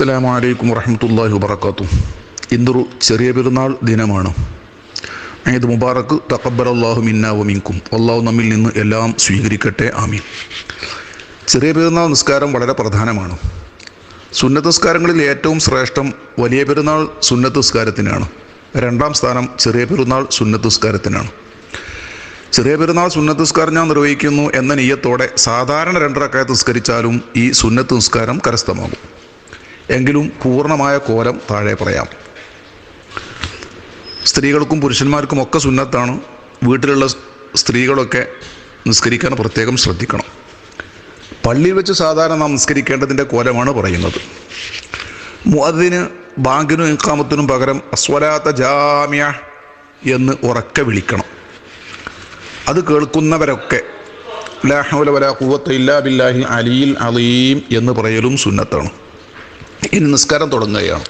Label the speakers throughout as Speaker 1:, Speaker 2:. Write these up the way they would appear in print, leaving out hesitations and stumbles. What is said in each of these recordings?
Speaker 1: അസ്സലാമു അലൈക്കും വറഹ്മത്തുള്ളാഹി വബറകാതുഹു. ഇന്നൊരു ചെറിയ പെരുന്നാൾ ദിനമാണ്. ഈദ് മുബാറക്ക്. തഖബ്ബലല്ലാഹു മിന്നാ വമിൻകും. അല്ലാഹു നമ്മിൽ നിന്ന് എല്ലാം സ്വീകരിക്കട്ടെ, ആമീൻ. ചെറിയ പെരുന്നാൾ നിസ്കാരം വളരെ പ്രധാനമാണ്. സുന്നത്ത് നിസ്കാരങ്ങളിൽ ഏറ്റവും ശ്രേഷ്ഠം വലിയ പെരുന്നാൾ സുന്നത്ത് നിസ്കാരത്തിനാണ്. രണ്ടാം സ്ഥാനം ചെറിയ പെരുന്നാൾ സുന്നത്ത് നിസ്കാരത്തിനാണ്. ചെറിയ പെരുന്നാൾ സുന്നത്ത് നിസ്കാരം ഞാൻ നിർവഹിക്കുന്നു എന്ന നിയ്യത്തോടെ സാധാരണ 2 റക്അത്ത് നിസ്കരിച്ചാലും ഈ സുന്നത്ത് നിസ്കാരം കരസ്ഥമാകും. എങ്കിലും പൂർണ്ണമായ കോലം താഴെ പറയാം. സ്ത്രീകൾക്കും പുരുഷന്മാർക്കും ഒക്കെ സുന്നത്താണ്. വീട്ടിലുള്ള സ്ത്രീകളൊക്കെ നിസ്കരിക്കാൻ പ്രത്യേകം ശ്രദ്ധിക്കണം. പള്ളിയിൽ വെച്ച് സാധാരണ നാം നിസ്കരിക്കേണ്ടതിൻ്റെ കോലമാണ് പറയുന്നത്. മുഅദ്ദിന് ബാങ്കിനും ഇഖാമത്തിനും പകരം അസ്വലാത്ത ജാമിയ എന്ന് ഉറക്കെ വിളിക്കണം. അത് കേൾക്കുന്നവരൊക്കെ ലാ ഹൗല വലാ ഖുവത ഇല്ലാ ബില്ലാഹിൽ അലിയിൽ അലീം എന്ന് പറയലും സുന്നത്താണ്. ഇനി നിസ്കാരം തുടങ്ങുകയാണ്.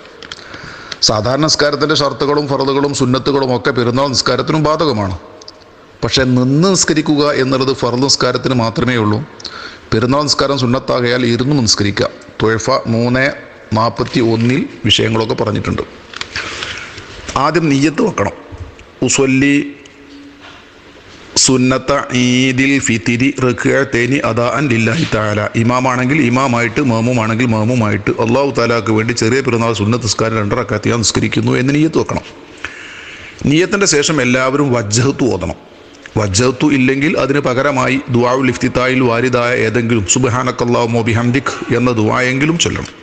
Speaker 1: സാധാരണ നിസ്കാരത്തിൻ്റെ ഷർത്തുകളും ഫർളുകളും സുന്നത്തുകളും ഒക്കെ പെരുന്നാൾ നിസ്കാരത്തിനും ബാധകമാണ്. പക്ഷേ നിന്ന് നിസ്കരിക്കുക എന്നുള്ളത് ഫർള് നിസ്കാരത്തിന് മാത്രമേ ഉള്ളൂ. പെരുന്നാൾ നിസ്കാരം സുന്നത്താകയാൽ ഇരുന്ന് നിസ്കരിക്കാം. തുഴഫ 3:41 വിഷയങ്ങളൊക്കെ പറഞ്ഞിട്ടുണ്ട്. ആദ്യം നിയ്യത്ത് വെക്കണം. ഉസ്വല്ലി സുന്നത്ത ഈദിൽ ഫിത്തിരി റക്അത്തൈനി അദാഅൻ ലില്ലാഹി തആല. ഇമാമാണെങ്കിൽ ഇമാമായിട്ട്, മാമൂമാണെങ്കിൽ മാമൂമായിട്ട് അല്ലാഹു തആലാക്ക് വേണ്ടി ചെറിയ പെരുന്നാൾ സുന്നത്ത് നിസ്കാരം 2 റക്അത്ത് ഞാൻ നിസ്കരിക്കുന്നു എന്ന് നിയ്യത്ത് വെക്കണം. നിയ്യത്തിൻ്റെ ശേഷം എല്ലാവരും വജ്ഹത്തു ഓതണം. വജ്ഹത്തു ഇല്ലെങ്കിൽ അതിന് പകരമായി ദുആഉൽ ഇഫ്തിതായിൽ വാരിദായ ഏതെങ്കിലും സുബ്ഹാനക്കല്ലാഹുമ്മ ബിഹംദിക് എന്ന ദുആയെങ്കിലും ചൊല്ലണം.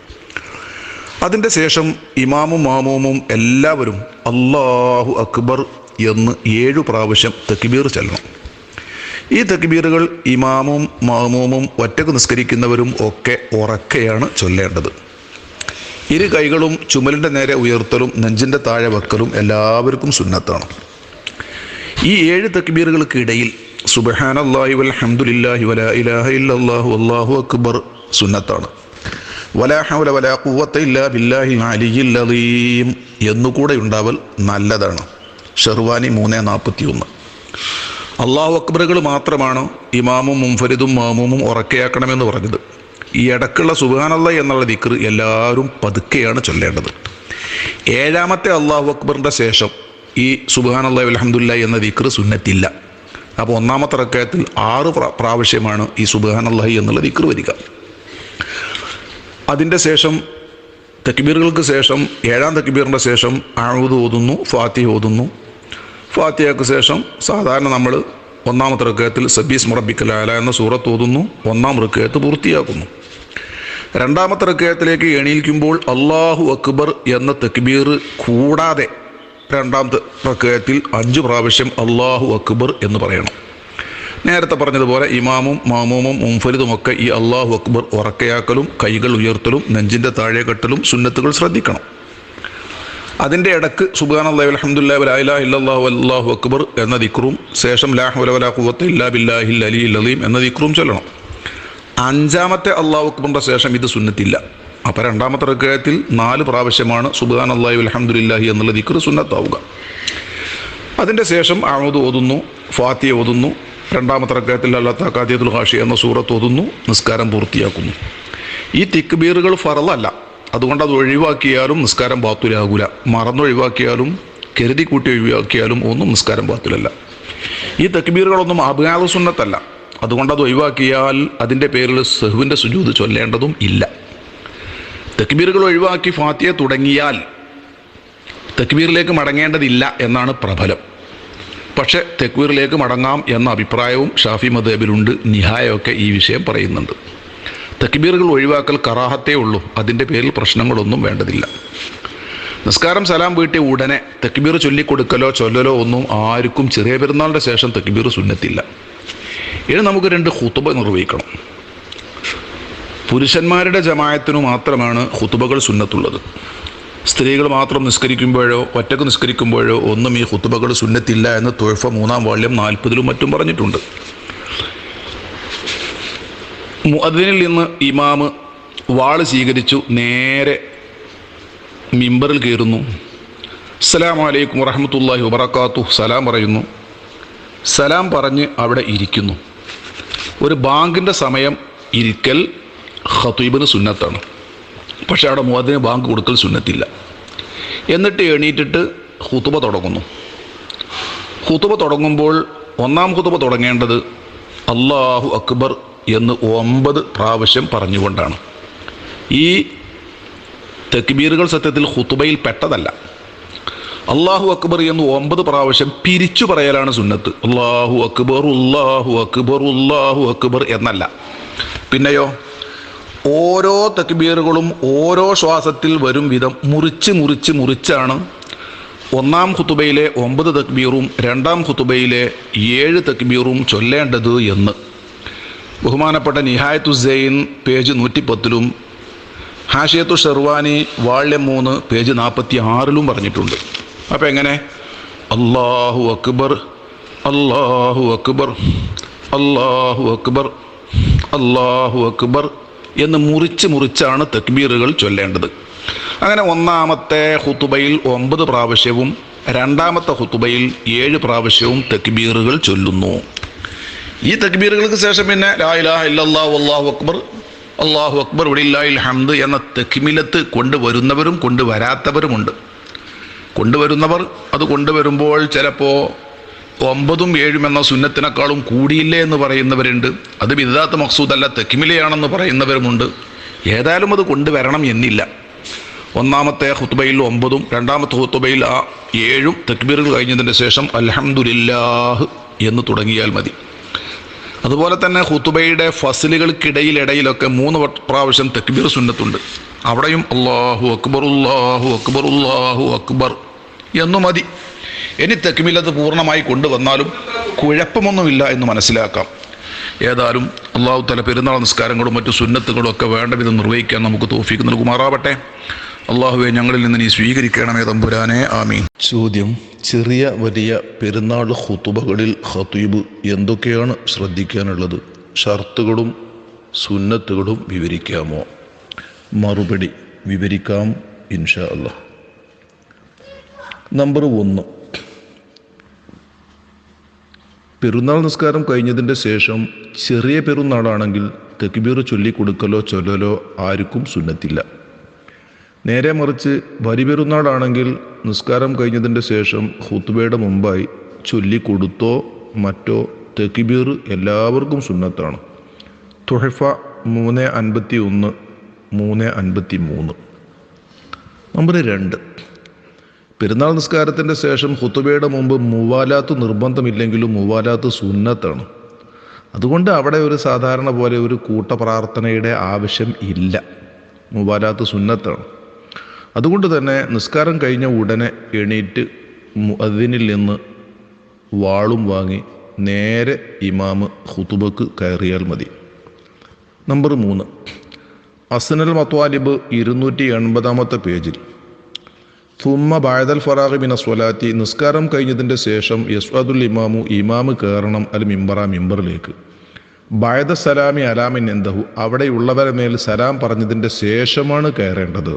Speaker 1: അതിൻ്റെ ശേഷം ഇമാമും മാമൂമും എല്ലാവരും അല്ലാഹു അക്ബർ എന്ന് 7 പ്രാവശ്യം തക്ബീർ ചൊല്ലണം. ഈ തക്ബീറുകൾ ഇമാമും മാമൂമും ഒറ്റക്ക് നിസ്കരിക്കുന്നവരും ഒക്കെ ഉറക്കെയാണ് ചൊല്ലേണ്ടത്. 2 കൈകളും ചുമലിൻ്റെ നേരെ ഉയർത്തലും നെഞ്ചിൻ്റെ താഴെ വെക്കലും എല്ലാവർക്കും സുന്നത്താണ്. ഈ 7 തക്ബീറുകൾക്കിടയിൽ സുബ്ഹാനല്ലാഹി വൽഹംദുലില്ലാഹി വലാ ഇലാഹ ഇല്ലല്ലാഹു വല്ലാഹു അക്ബർ സുന്നത്താണ്. വലാ ഹൗല വലാ ഖുവത ഇല്ലാ ബില്ലാഹിൽ അലിയിൽ അലീം എന്നുകൂടെ ഉണ്ടാവൽ നല്ലതാണ്. ഷർവാനി 3:41. അല്ലാഹു അക്ബറുകൾ മാത്രമാണ് ഇമാമും മുൻഫരിദും മാമൂമും ഉറക്കെയാക്കണമെന്ന് പറഞ്ഞത്. ഈ ഇടക്കുള്ള സുബ്ഹാനല്ലാഹ് എന്നുള്ള ദിക്ർ എല്ലാവരും പതുക്കെയാണ് ചൊല്ലേണ്ടത്. 7ാമത്തെ അല്ലാഹു അക്ബറിൻ്റെ ശേഷം ഈ സുബ്ഹാനല്ലാഹി വൽഹംദുലില്ലാഹി എന്ന ദിക്ർ സുന്നത്തില്ല. അപ്പോൾ 1ാമത്തെ റക്അത്തിൽ 6 പ്രാവശ്യമാണ് ഈ സുബ്ഹാനല്ലാഹി എന്നുള്ള ദിക്ർ വരിക. അതിൻ്റെ ശേഷം തക്ബീറുകൾക്ക് ശേഷം 7ാം തക്ബീറിൻ്റെ ശേഷം അഊദു ഓതുന്നു, ഫാത്തിഹ ഓതുന്നു. ഫാത്തിഹയ്ക്ക് ശേഷം സാധാരണ നമ്മൾ 1ാമത്തെ റക്അത്തിൽ സബ്ബിസ്മ റബ്ബിക്കൽ അഅല എന്ന സൂറത്ത് ഓതുന്നു. 1ാം റക്അത്ത് പൂർത്തിയാക്കുന്നു. 2ാമത്തെ റക്അത്തിലേക്ക് എണീക്കുമ്പോൾ അല്ലാഹു അക്ബർ എന്ന തക്ബീർ കൂടാതെ 2ാമത്തെ റക്അത്തിൽ 5 പ്രാവശ്യം അല്ലാഹു അക്ബർ എന്ന് പറയണം. നേരത്തെ പറഞ്ഞതുപോലെ ഇമാമും മാമൂമും മുൻഫരിദുമൊക്കെ ഈ അല്ലാഹു അക്ബർ ഉറക്കയാക്കലും കൈകൾ ഉയർത്തലും നെഞ്ചിൻ്റെ താഴെ കെട്ടലും സുന്നത്തുകൾ ശ്രദ്ധിക്കണം. അതിൻ്റെ ഇടക്ക് സുബ്ഹാനല്ലാഹി വൽഹംദുലില്ലാഹി വലാ ഇലാഹ ഇല്ലല്ലാഹു വല്ലാഹു അക്ബർ എന്ന ദിക്റും ശേഷം ലാ ഹൗല വലാ ഖുവത ഇല്ലാ ബില്ലാഹിൽ അലിയിൽ അലീം എന്ന ദിക്റും ചൊല്ലണം. 5ാമത്തെ അല്ലാഹു അക്ബറിൻ്റെ ശേഷം ഇത് സുന്നത്തില്ല. അപ്പോൾ 2ാമത്തെ റക്അത്തിൽ 4 പ്രാവശ്യമാണ് സുബ്ഹാനല്ലാഹി വൽഹംദുലില്ലാഹി എന്നുള്ള ദിക്ർ സുന്നത്താവുക. അതിൻ്റെ ശേഷം അഊദു ഓതുന്നു, ഫാത്തിഹ ഓതുന്നു. 2ാമത്തെ റക്അത്തിൽ അല്ലാത്തഖാദിയത്തുൽ ഖാശിയ എന്ന സൂറത്ത് ഓതുന്നു. നിസ്കാരം പൂർത്തിയാക്കുന്നു. ഈ തക്ബീറുകൾ ഫർളല്ല. അതുകൊണ്ട് അത് ഒഴിവാക്കിയാലും നിസ്കാരം ബാത്തുലാകൂല. മറന്നൊഴിവാക്കിയാലും കരുതി കൂട്ടി ഒഴിവാക്കിയാലും ഒന്നും നിസ്കാരം ബാത്തുലല്ല. ഈ തക്ബീറുകളൊന്നും അബ്ഗാദ് സുന്നത്തല്ല. അതുകൊണ്ട് അത് ഒഴിവാക്കിയാൽ അതിൻ്റെ പേരിൽ സഹ്വിൻ്റെ സുജൂദ് ചൊല്ലേണ്ടതും ഇല്ല. തക്ബീറുകൾ ഒഴിവാക്കി ഫാത്തിഹ തുടങ്ങിയാൽ തക്ബീറിലേക്ക് മടങ്ങേണ്ടതില്ല എന്നാണ് പ്രബലം. പക്ഷേ തക്ബീറിലേക്ക് മടങ്ങാം എന്ന അഭിപ്രായവും ഷാഫി മദ്ഹബിലുണ്ട്. നിഹായൊക്കെ ഈ വിഷയം പറയുന്നുണ്ട്. തക്ബീറുകൾ ഒഴിവാക്കൽ കറാഹത്തേ ഉള്ളൂ. അതിൻ്റെ പേരിൽ പ്രശ്നങ്ങളൊന്നും വേണ്ടതില്ല. നിസ്കാരം സലാം വീട്ടിയ ഉടനെ തക്ബീർ ചൊല്ലിക്കൊടുക്കലോ ചൊല്ലലോ ഒന്നും ആർക്കും ചെറിയ പെരുന്നാളിൻ്റെ ശേഷം തക്ബീർ സുന്നത്തില്ല. ഇനി നമുക്ക് 2 ഖുതുബ നിർവഹിക്കണം. പുരുഷന്മാരുടെ ജമാഅത്തിനു മാത്രമാണ് ഖുതുബകൾ സുന്നത്തുള്ളത്. സ്ത്രീകൾ മാത്രം നിസ്കരിക്കുമ്പോഴോ ഒറ്റക്ക് നിസ്കരിക്കുമ്പോഴോ ഒന്നും ഈ ഖുതുബകൾ സുന്നത്തില്ല എന്ന് തുഴഫ 3-ാം വാള്യം 40 മറ്റും പറഞ്ഞിട്ടുണ്ട്. മുഅദ്ദിനിൽ നിന്ന് ഇമാമ് വാള് സ്വീകരിച്ചു നേരെ മിമ്പറിൽ കയറുന്നു. അസ്സലാമു അലൈക്കും വറഹ്മത്തുള്ളാഹി വബറകാതുഹു സലാം പറയുന്നു. സലാം പറഞ്ഞ് അവിടെ ഇരിക്കുന്നു. ഒരു ബാങ്കിൻ്റെ സമയം ഇരിക്കൽ ഖതീബിന് സുന്നത്താണ്. പക്ഷേ അവിടെ മുഅദ്ദിന് ബാങ്ക് കൊടുക്കൽ സുന്നത്തില്ല. എന്നിട്ട് എണീറ്റിട്ട് ഖുതുബ തുടങ്ങുന്നു. ഖുതുബ തുടങ്ങുമ്പോൾ ഒന്നാം ഖുതുബ തുടങ്ങേണ്ടത് അല്ലാഹു അക്ബർ എന്ന് 9 പ്രാവശ്യം പറഞ്ഞുകൊണ്ടാണ്. ഈ തക്ബീറുകൾ സത്യത്തിൽ ഖുതുബയിൽ പെട്ടതല്ല. അല്ലാഹു അക്ബർ എന്ന് 9 പ്രാവശ്യം പിരിച്ചു പറയലാണ് സുന്നത്ത്. അല്ലാഹു അക്ബർ അല്ലാഹു അക്ബർ അല്ലാഹു അക്ബർ എന്നല്ല. പിന്നെയോ ഓരോ തക്ബീറുകളും ഓരോ ശ്വാസത്തിൽ വരും വിധം മുറിച്ചാണ് ഒന്നാം ഖുതുബയിലെ 9 തക്ബീറും രണ്ടാം ഖുതുബയിലെ 7 തക്ബീറും ചൊല്ലേണ്ടത് എന്ന് ബഹുമാനപ്പെട്ട നിഹായത്തു സൈൻ പേജ് 110 ഹാഷിയത്തു ഷെർവാനി വാള്യം 3 പേജ് 46 പറഞ്ഞിട്ടുണ്ട്. അപ്പോൾ എങ്ങനെ? അല്ലാഹു അക്ബർ അല്ലാഹു അക്ബർ അല്ലാഹു അക്ബർ അല്ലാഹു അക്ബർ എന്ന് മുറിച്ചാണ് തക്ബീറുകൾ ചൊല്ലേണ്ടത്. അങ്ങനെ ഒന്നാമത്തെ ഖുതുബയിൽ 9 പ്രാവശ്യവും രണ്ടാമത്തെ ഖുതുബയിൽ 7 പ്രാവശ്യവും തക്ബീറുകൾ ചൊല്ലുന്നു. ഈ തക്ബീറുകൾക്ക് ശേഷം പിന്നെ ലാ ഇലാഹ ഇല്ലല്ലാഹു അല്ലാഹു അക്ബർ വലില്ലാഹിൽ ഹംദ് എന്ന തക്മിലത്ത് കൊണ്ടുവരുന്നവരും കൊണ്ടുവരാത്തവരുമുണ്ട്. കൊണ്ടുവരുന്നവർ അത് കൊണ്ടുവരുമ്പോൾ ചിലപ്പോൾ 9ഉം 7ഉം എന്ന സുന്നത്തിനേക്കാളും കൂടിയില്ലേ എന്ന് പറയുന്നവരുണ്ട്. അത് ബിദ്അത്ത് മഖ്സൂദല്ല തക്മിലയാണെന്ന് പറയുന്നവരുമുണ്ട്. ഏതായാലും അത് കൊണ്ടുവരണം എന്നില്ല. ഒന്നാമത്തെ ഖുതുബയിൽ 9ഉം രണ്ടാമത്തെ ഖുതുബയിൽ 7ഉം തക്ബീറുകൾ കഴിഞ്ഞതിന് ശേഷം അൽഹംദുലില്ലാഹ് എന്ന് തുടങ്ങിയാൽ മതി. അതുപോലെ തന്നെ ഖുതുബയുടെ ഫസ്ലുകൾക്കിടയിലൊക്കെ 3 പ്രാവശ്യം തക്ബീർ സുന്നത്തുണ്ട്. അവിടെയും അല്ലാഹു അക്ബർ അല്ലാഹു അക്ബർ അല്ലാഹു അക്ബർ എന്നു മതി. ഇനി തക്മീലത്ത് പൂർണ്ണമായി കൊണ്ടുവന്നാലും കുഴപ്പമൊന്നുമില്ല എന്ന് മനസ്സിലാക്കാം. ഏതായാലും അല്ലാഹു തആല പെരുന്നാൾ നിസ്കാരങ്ങളും മറ്റു സുന്നത്തുകളും ഒക്കെ വേണ്ട വിധം നിർവഹിക്കാൻ നമുക്ക് തൗഫീഖ് നൽകുമാറാവട്ടെ. അല്ലാഹുവേ, ഞങ്ങളിൽ നിന്ന് നീ സ്വീകരിക്കണമേ തമ്പുരാനെ, ആമീൻ. ചോദ്യം: ചെറിയ വലിയ പെരുന്നാൾ ഖുതുബകളിൽ ഖതീബ് എന്തൊക്കെയാണ് ശ്രദ്ധിക്കാനുള്ളത്? ഷർത്തുകളും സുന്നത്തുകളും വിവരിക്കാമോ? മറുപടി: വിവരിക്കാം ഇൻഷാ അല്ലാഹ്. നമ്പർ 1, പെരുന്നാൾ നിസ്കാരം കഴിഞ്ഞതിൻ്റെ ശേഷം ചെറിയ പെരുന്നാളാണെങ്കിൽ തക്ബീർ ചൊല്ലിക്കൊടുക്കലോ ചൊല്ലലോ ആർക്കും സുന്നത്തില്ല. നേരെ മറിച്ച് വലിയ പെരുന്നാളാണെങ്കിൽ നിസ്കാരം കഴിഞ്ഞതിൻ്റെ ശേഷം ഖുതുബയുടെ മുമ്പായി ചൊല്ലിക്കൊടുത്തോ മറ്റോ തക്ബീർ എല്ലാവർക്കും സുന്നത്താണ്. തുഹഫ 351 353. നമ്പർ 2, പെരുന്നാൾ നിസ്കാരത്തിൻ്റെ ശേഷം ഖുതുബയുടെ മുമ്പ് മുവാലാത്ത് നിർബന്ധമില്ലെങ്കിലും മുവാലാത്ത് സുന്നത്താണ്. അതുകൊണ്ട് അവിടെ ഒരു സാധാരണ പോലെ ഒരു കൂട്ടപ്രാർത്ഥനയുടെ ആവശ്യം ഇല്ല. മുവാലാത്ത് സുന്നത്താണ്. അതുകൊണ്ട് തന്നെ നിസ്കാരം കഴിഞ്ഞ ഉടനെ എണീറ്റ് മുഅദ്ദിനിൽ നിന്ന് വാളും വാങ്ങി നേരെ ഇമാമ് ഖുതുബക്ക് കയറിയാൽ മതി. നമ്പർ 3, അസ്നൽ മത്വാലിബ് 280 പേജിൽ സുമ്മ ബഅദൽ ഫറാഗി മിന സ്വലാത്തി, നിസ്കാരം കഴിഞ്ഞതിൻ്റെ ശേഷം യസ്അദുൽ ഇമാമ് കയറണം അൽ മിമ്പറിലേക്ക്. ബഅദ സലാമി അലാമിൻ ഇൻദഹു, അവിടെയുള്ളവരെ മേൽ സലാം പറഞ്ഞതിൻ്റെ ശേഷമാണ് കയറേണ്ടത്.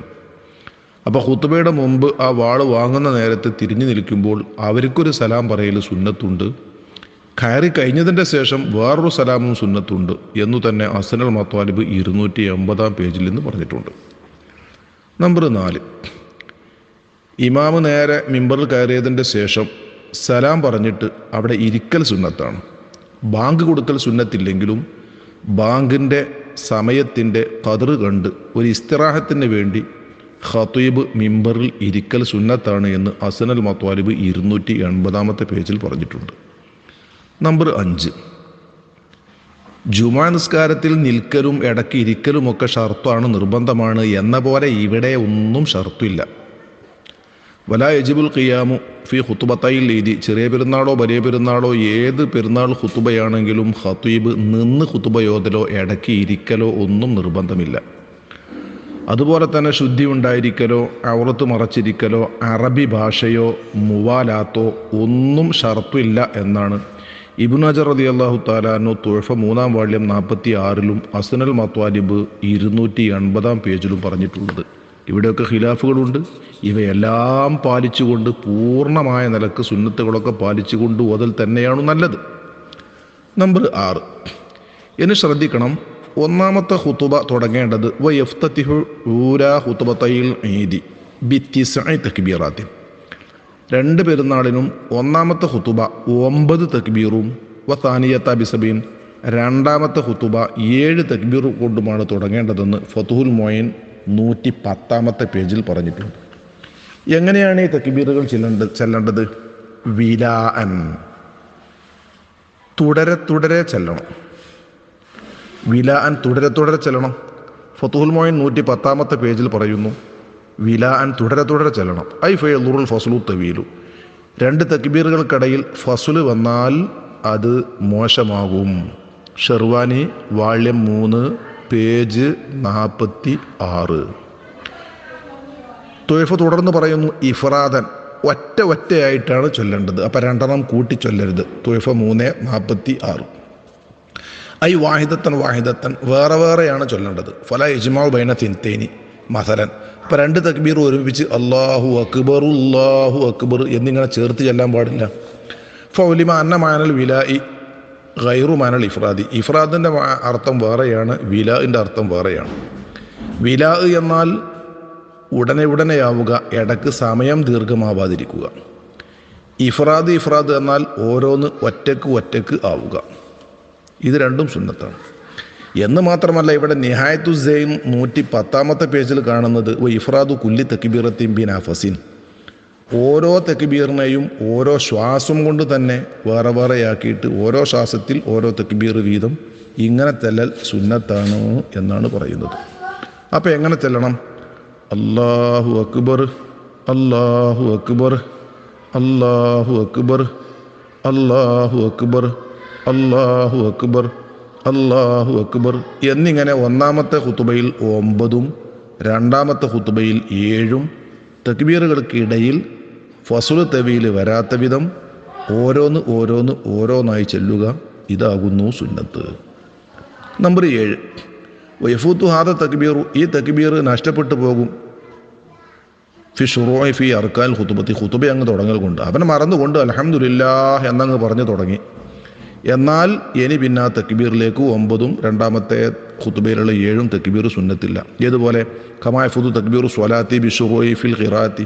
Speaker 1: അപ്പോൾ ഖുതുബയുടെ മുമ്പ് ആ വാള് വാങ്ങുന്ന നേരത്ത് തിരിഞ്ഞു നിൽക്കുമ്പോൾ അവർക്കൊരു സലാം പറയൽ സുന്നത്തുണ്ട്. കയറി കഴിഞ്ഞതിൻ്റെ ശേഷം വേറൊരു സലാമും സുന്നത്തുണ്ട് എന്നു തന്നെ അസ്നൽ മത്വാലിബ് 280 പേജിൽ നിന്ന് പറഞ്ഞിട്ടുണ്ട്. നമ്പർ 4, ഇമാമ് നേരെ മിമ്പറിൽ കയറിയതിൻ്റെ ശേഷം സലാം പറഞ്ഞിട്ട് അവിടെ ഇരിക്കൽ സുന്നത്താണ്. ബാങ്ക് കൊടുക്കൽ സുന്നത്തില്ലെങ്കിലും ബാങ്കിൻ്റെ സമയത്തിൻ്റെ ഖദർ കണ്ട് ഒരു ഇസ്തിറാഹത്തിന് വേണ്ടി ഖതീബ് മിമ്പറിൽ ഇരിക്കൽ സുന്നത്താണ് എന്ന് അസ്നൽ മത്വാലിബ് 280 പേജിൽ പറഞ്ഞിട്ടുണ്ട്. നമ്പർ 5, ജുമാ നിസ്കാരത്തിൽ നിൽക്കലും ഇടയ്ക്ക് ഇരിക്കലുമൊക്കെ ഷർത്താണ്, നിർബന്ധമാണ് എന്ന പോലെ ഇവിടെ ഒന്നും ഷർത്തില്ല. വലാ യജിബുൽ ഖിയാമു ഫി ഖുതുബത്തൈൽ ഈദി, ചെറിയ പെരുന്നാളോ വലിയ പെരുന്നാളോ ഏത് പെരുന്നാൾ ഖുതുബയാണെങ്കിലും ഖതീബ് നിന്ന് ഖുതുബയോദലോ ഇടയ്ക്ക് ഇരിക്കലോ ഒന്നും നിർബന്ധമില്ല. അതുപോലെ തന്നെ ശുദ്ധി ഉണ്ടായിരിക്കലോ ഔറത്ത് മറച്ചിരിക്കലോ അറബി ഭാഷയോ മുവാലാത്തോ ഒന്നും ഷർത്തില്ല എന്നാണ് ഇബ്നു ഹജർ റളിയല്ലാഹു തആല അൻഹു തുഹഫ 3-ാം വാള്യം 46-ലും അസ്നൽ മത്വാലിബ് 280 പേജിലും പറഞ്ഞിട്ടുള്ളത്. ഇവിടെയൊക്കെ ഖിലാഫുകളുണ്ട്. ഇവയെല്ലാം പാലിച്ചുകൊണ്ട് പൂർണ്ണമായ നിലക്ക് സുന്നത്തുകളൊക്കെ പാലിച്ചുകൊണ്ട് ഓതൽ തന്നെയാണ് നല്ലത്. നമ്പർ 6, ഇനി ശ്രദ്ധിക്കണം, ഒന്നാമത്തെ ഖുതുബ തുടങ്ങേണ്ടത് വയഫ്തതിഹു ഊലാ ഖുതുബത്തൈൽ ഈദി ബിത്തിസ്ഇ തക്ബീറാത്തിൻ. രണ്ട് പെരുന്നാളിനും ഒന്നാമത്തെ ഖുതുബ 9 തക്ബീറും വസാനിയത്ത ബിസബീൻ രണ്ടാമത്തെ ഖുതുബ 7 തക്ബീർ കൊണ്ടുമാണ് തുടങ്ങേണ്ടതെന്ന് ഫതുഹുൽ മൊയിൻ 110 പേജിൽ പറഞ്ഞിട്ടുണ്ട്. എങ്ങനെയാണ് ഈ തക്ബീറുകൾ ചെല്ലേണ്ടത്? വിലാഅൻ, തുടരെ ചെല്ലണം. വിലാഅൻ തുടരെ ചെല്ലണം. ഫതുഹുൽ മൊയിൻ 110 പേജിൽ പറയുന്നു, വിലാഅൻ തുടരെ ചെല്ലണം. ഐ ഫയലുറുൽ ഫസ്ലു തവീലു, രണ്ട് തക്ബീറുകൾക്കിടയിൽ ഫസ്ല് വന്നാൽ അത് മോശമാകും. ഷെർവാനി വാള്യം 3 പേജ് 46. തുഹഫ തുടർന്ന് പറയുന്നു, ഇഫ്രാദൻ ഒറ്റയായിട്ടാണ് ചൊല്ലേണ്ടത്. അപ്പം രണ്ടെണ്ണം കൂട്ടി ചൊല്ലരുത്. തുഹഫ 3:46. ഐ വാഹിദത്തൻ വേറെയാണ് ചൊല്ലേണ്ടത്. ഫല ഇജ്മാഉ ബൈന തിൻതൈനി മസലൻ, അപ്പം 2 തക്ബീർ ഒരുമിച്ച് അല്ലാഹു അക്ബർ എന്നിങ്ങനെ ചേർത്ത് ചെല്ലാൻ പാടില്ല. ഫൗലിമ അന്ന മാനൽ വിലായി ഗൈറു മാനൽ ഇഫ്രാദി, ഇഫ്രാദിൻ്റെ അർത്ഥം വേറെയാണ്, വിലാഇൻ്റെ അർത്ഥം വേറെയാണ്. വിലാ എന്നാൽ ഉടനെയാവുക, ഇടക്ക് സമയം ദീർഘമാവാതിരിക്കുക. ഇഫ്രാദ് എന്നാൽ ഓരോന്ന് ഒറ്റക്ക് ആവുക. ഇത് രണ്ടും സുന്നത്താണ്. എന്ന് മാത്രമല്ല, ഇവിടെ നിഹായത്തു സൈൻ 110 പേജിൽ കാണുന്നത് ഇഫ്രാദു കുല്ലി തക്ബീറത്തിൻ ബിനാഫസിൻ, ഓരോ തക്ബീറിനെയും ഓരോ ശ്വാസം കൊണ്ട് തന്നെ വേറെയാക്കിയിട്ട് ഓരോ ശ്വാസത്തിൽ ഓരോ തക്ബീർ വീതം ഇങ്ങനെ ചെല്ലൽ സുന്നത്താണ് എന്നാണ് പറയുന്നത്. അപ്പോൾ എങ്ങനെ ചെല്ലണം? അല്ലാഹു അക്ബർ അല്ലാഹു അക്ബർ അല്ലാഹു അക്ബർ അല്ലാഹു അക്ബർ അല്ലാഹു അക്ബർ അല്ലാഹു അക്ബർ എന്നിങ്ങനെ ഒന്നാമത്തെ ഖുതുബയിൽ 9ഉം രണ്ടാമത്തെ ഖുതുബയിൽ 7ഉം തക്ബീറുകൾക്കിടയിൽ ഫസ്ലു തവീൽ വരാത്ത വിധം ഓരോന്നായി ചെല്ലുക. ഇതാകുന്നു സുന്നത്ത്. നമ്പർ 7, വയഫൂത്തു ഹാദ തക്ബീറു, ഈ തക്ബീർ നഷ്ടപ്പെട്ടു പോകും ഫി അർക്കാൽ ഖുതുബത്തി, ഖുതുബ അങ്ങ് തുടങ്ങൽ കൊണ്ട്. അവൻ മറന്നുകൊണ്ട് അൽഹംദുലില്ലാഹ് എന്നങ്ങ് പറഞ്ഞു തുടങ്ങി. എന്നാൽ ഇനി പിന്നെ ആ തക്ബീറിലേക്ക് 9ഉം രണ്ടാമത്തെ ഖുതുബയിലുള്ള 7ഉം തക്ബീർ സുന്നത്തില്ല. ഏതുപോലെ കമായഫുദു തക്ബീറു സ്വലാത്തി ബിഷുറൂഇ ഫിൽ ഖിറാഅത്തി,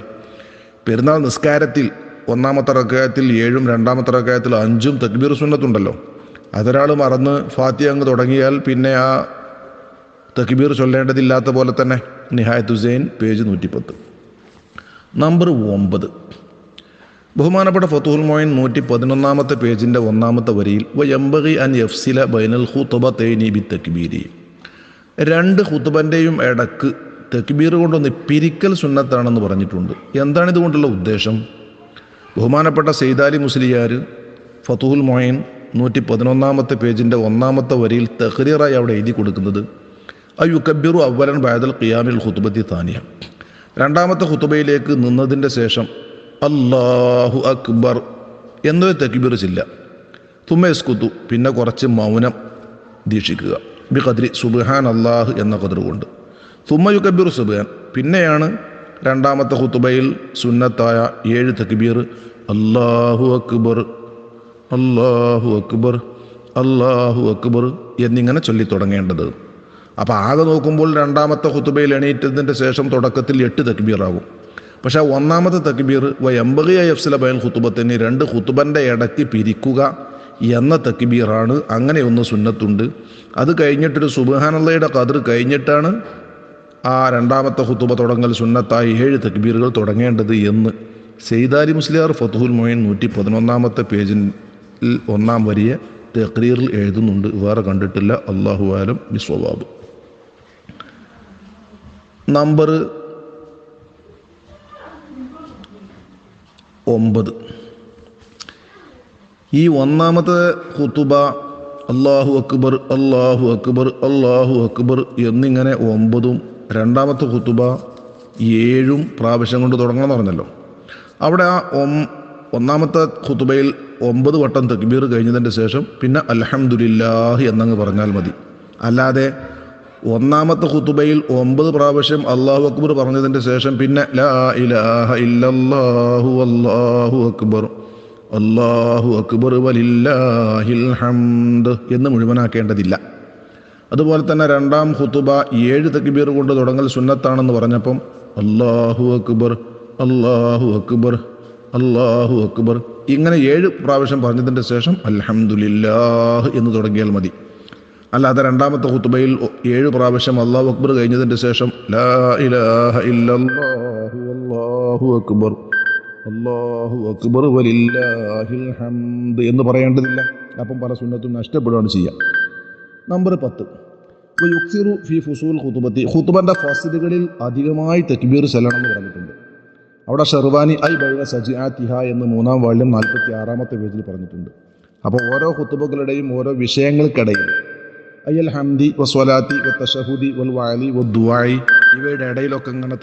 Speaker 1: പെരുന്നാൾ നിസ്കാരത്തിൽ ഒന്നാമത്തെ റക്അത്തിൽ 7ഉം രണ്ടാമത്തെ റക്അത്തിൽ 5ഉം തക്ബീർ സുന്നത്തുണ്ടല്ലോ. അതൊരാൾ മറന്ന് ഫാത്തിഹ അങ്ങ് തുടങ്ങിയാൽ പിന്നെ ആ തക്ബീർ ചൊല്ലേണ്ടതില്ലാത്ത പോലെ തന്നെ. നിഹായത്തു സൈൻ പേജ് 110. നമ്പർ 9, ബഹുമാനപ്പെട്ട ഫതുഹുൽ മൊയിൻ 111 പേജിൻ്റെ 1ാമത്തെ വരിയിൽ വയംബഗി അൻ യഫ്സില ബൈനൽ ഖുതുബതൈനി ബിത്തക്ബീരി, 2 ഖുതുബൻ്റെയും ഇടക്ക് തക്ബീർ കൊണ്ടൊന്ന് പിരിക്കൽ സുന്നത്താണെന്ന് പറഞ്ഞിട്ടുണ്ട്. എന്താണ് ഇതുകൊണ്ടുള്ള ഉദ്ദേശം? ബഹുമാനപ്പെട്ട സയ്യിദ് മുസ്ലിയാർ ഫതുഹുൽ മൊയിൻ 111 പേജിൻ്റെ 1ാമത്തെ വരിയിൽ തഖ്രീറായി അവിടെ എഴുതി കൊടുക്കുന്നത് അയുക്കബ്ബിറു അവ്വലൻ ബഅദൽ ഖിയാമിൽ ഖുതുബത്തി താനിയ, രണ്ടാമത്തെ ഖുതുബയിലേക്ക് നിന്നതിൻ്റെ ശേഷം അല്ലാഹു അക്ബർ എന്നൊരു തക്ബീർ ചില്ല. തുമ്മസ്കുതു, പിന്നെ കുറച്ച് മൗനം ദീക്ഷിക്കുക. ബി ഖദ്രി സുബ്ഹാൻ അല്ലാഹ് എന്ന ഖദ്ർ കൊണ്ട്. തുമ്മ യുക്കബ്ബിറു സുബ്ഹാൻ, പിന്നെയാണ് രണ്ടാമത്തെ ഖുതുബയിൽ സുന്നത്തായ 7 തക്ബീർ അല്ലാഹു അക്ബർ അല്ലാഹു അക്ബർ അല്ലാഹു അക്ബർ എന്നിങ്ങനെ ചൊല്ലി തുടങ്ങേണ്ടത്. അപ്പോൾ ആകെ നോക്കുമ്പോൾ രണ്ടാമത്തെ ഖുതുബയിൽ എണീറ്റതിൻ്റെ ശേഷം തുടക്കത്തിൽ 8 തക്ബീറാകും. പക്ഷേ ഒന്നാമത്തെ തക്ബീർ വയംബഗി യഫ്സില ബൈൻ ഖുതുബത്തിന് 2 ഖുതുബൻ്റെ ഇടയ്ക്ക് പിരിക്കുക എന്ന തക്ബീറാണ്. അങ്ങനെ ഒന്ന് സുന്നത്തുണ്ട്. അത് കഴിഞ്ഞിട്ടൊരു സുബ്ഹാനല്ലാഹയുടെ ഖദ്ർ കഴിഞ്ഞിട്ടാണ് ആ രണ്ടാമത്തെ ഖുതുബ തുടങ്ങൽ സുന്നത്തായി 7 തക്ബീറുകൾ തുടങ്ങേണ്ടത് എന്ന് സയ്യിദ് മുസ്ലിയാർ ഫതുഹുൽ മൊയിൻ 111 പേജിൽ 1ാം വരിയെ തഖ്രീറിൽ എഴുതുന്നുണ്ട്. വേറെ കണ്ടിട്ടില്ല. അല്ലാഹു ആലം ബിസ്വവാബ്. നമ്പർ 9, ഈ 1ാമത്തെ ഖുതുബ അല്ലാഹു അക്ബർ അല്ലാഹു അക്ബർ അല്ലാഹു അക്ബർ എന്നിങ്ങനെ 9ഉം രണ്ടാമത്തെ ഖുതുബ 7ഉം പ്രാവശ്യം കൊണ്ട് തുടങ്ങണം എന്ന് പറഞ്ഞല്ലോ. അവിടെ ആ 1ാമത്തെ ഖുതുബയിൽ 9 വട്ടം തക്ബീർ കഴിഞ്ഞതിൻ്റെ ശേഷം പിന്നെ അൽഹംദുലില്ലാഹ് എന്നങ്ങ് പറഞ്ഞാൽ മതി. അല്ലാതെ 1ാമത്തെ ഖുതുബയിൽ 9 പ്രാവശ്യം അല്ലാഹു അക്ബർ പറഞ്ഞതിൻ്റെ ശേഷം പിന്നെ ലാ ഇലാഹ ഇല്ലല്ലാഹു അല്ലാഹു അക്ബർ വലില്ലാഹിൽ ഹംദ് എന്ന് മുഴുവനാക്കേണ്ടതില്ല. അതുപോലെ തന്നെ രണ്ടാം ഖുതുബ 7 തക്ബീർ കൊണ്ട് തുടങ്ങൽ സുന്നത്താണെന്ന് പറഞ്ഞപ്പം അല്ലാഹു അക്ബർ അല്ലാഹു അക്ബർ അല്ലാഹു അക്ബർ ഇങ്ങനെ 7 പ്രാവശ്യം പറഞ്ഞതിൻ്റെ ശേഷം അൽഹംദുലില്ലാഹ് എന്ന് തുടങ്ങിയാൽ മതി. അല്ലാതെ രണ്ടാമത്തെ ഖുതുബയിൽ 7 പ്രാവശ്യം അല്ലാഹു അക്ബർ കഴിഞ്ഞതിൻ്റെ ശേഷം ലാ ഇലാഹ ഇല്ലല്ലാഹു അല്ലാഹു അക്ബർ അല്ലാഹു അക്ബർ വലില്ലാഹിൽ ഹംദ് എന്ന് പറയേണ്ടതില്ല. അപ്പം പല സുന്നത്തും നഷ്ടപ്പെടുകയാണ് ചെയ്യുക. നമ്പർ 10 യുക്സിറു ഫി ഫുസൂൽ ഖുതുബത്തി, ഖുതുബന്റെ ഫാസിലുകളിൽ അധികമായി തക്ബീർ ചൊല്ലണം എന്ന് പറഞ്ഞിട്ടുണ്ട്. അവിടെ ഷെർവാനി ഐ ബൈന സജിആതിഹ എന്ന് 3-ാം വാള്യം 46-ാമത്തെ പേജിൽ പറഞ്ഞിട്ടുണ്ട്. അപ്പോൾ ഓരോ ഖുതുബകളുടെയും ഓരോ വിഷയങ്ങൾക്കിടയിൽ അയ്യൽ ഹംദി വസ്വലാത്തി വത്തശഹുദി വൽ വഅലി വദ്ദുആഇ ഇവയുടെ ഇടയിലൊക്കെ ഇങ്ങനെ